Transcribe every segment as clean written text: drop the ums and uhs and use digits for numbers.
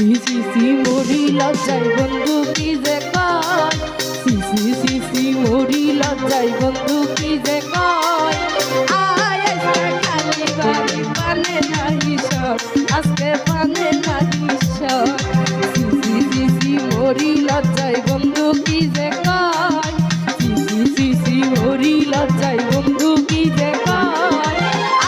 C মরি লজ্জায় বন্ধু কি যে কয়, সি মরি লজ্জায় বন্ধু কি যে কয়। আয় আজকে খালি বাড়ি পানে নাহি সর, আজকে পানে নাহি সর। সি মরি লজ্জায় বন্ধু কি যে কয়, সি মরি লজ্জায় বন্ধু কি যে কয়।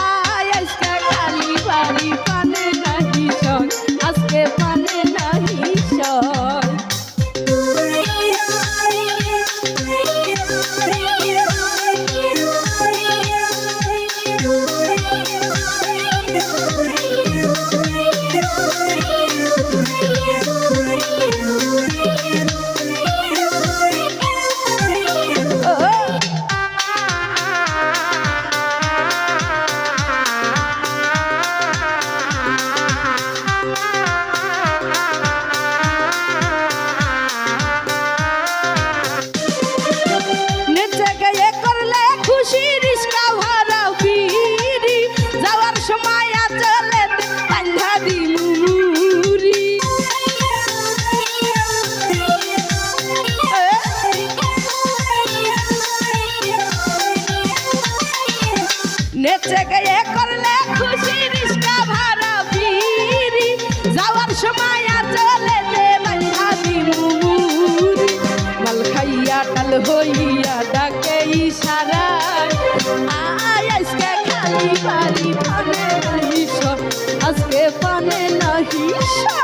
আয় আজকে খালি বাড়ি পানে নাহি সর, আজকে পানে নাহি সর। নেচে গিয়ে করলে খুশি রিস্কা ভাড়া বিড়ি, যাওয়ার সময় চলে দে বান্ধা দিমুরি। মাল খাইয়া টাল হইয়া ডাকে ইশারায়, আয় আজকে খালি বাড়ি পানে নাহি সর, আজকে পানে নাহি সর।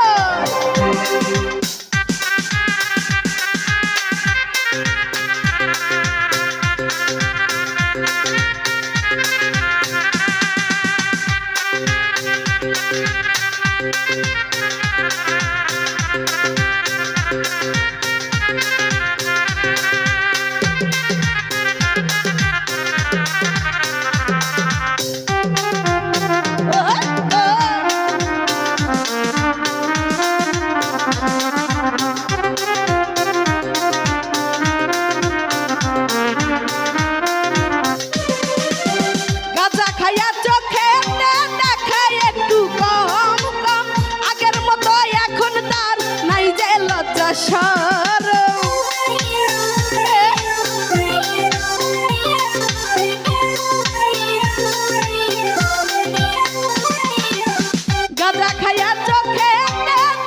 গাঁজা খাইয়া চোখে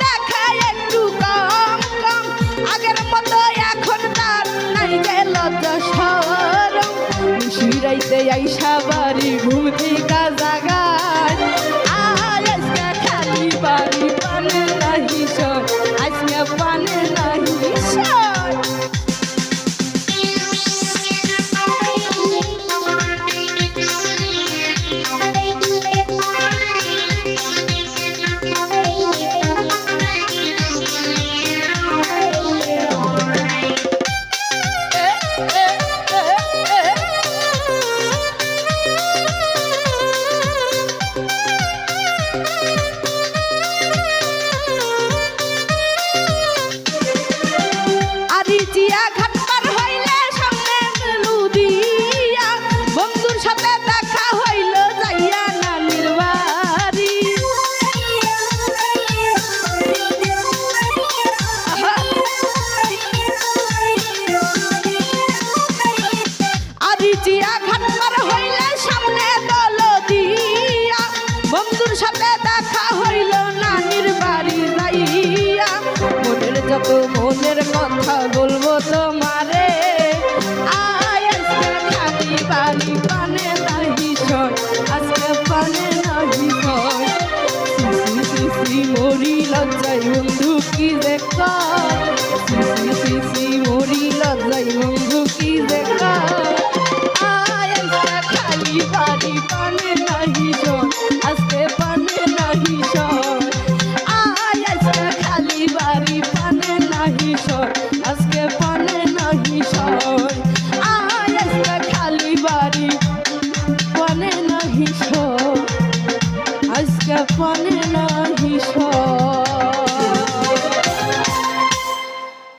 দেখায় একটু কম কম, আগের মতো এখন তার নাই যে লজ্জা শরম। শিরাইতে আইসা বাড়ি ঘুম থেকে জাগায়, আয় আজকে খালি বাড়ি পানে নাহি সর, আজকে পানে নাহি সর। যত মনের কথা বলবো তোমারে, আয় আজকে খালি বাড়ি পানে নাহি সর, আজকে পানে নাহি সর। সি মরি লজ্জায় বন্ধু কি যে কয়, সি মরি লজ্জায় বন্ধু কি যে কয়। আয় আজকে খালি বাড়ি পানে নাহি সর, আজকে পানে নাহি সর। আয় আজকে খালি বাড়ি পানে নাহি সর, আজকে পানে নাহি সর। আয় আজকে খালি বাড়ি পানে নাহি সর, আজকে পানে নাহি সর।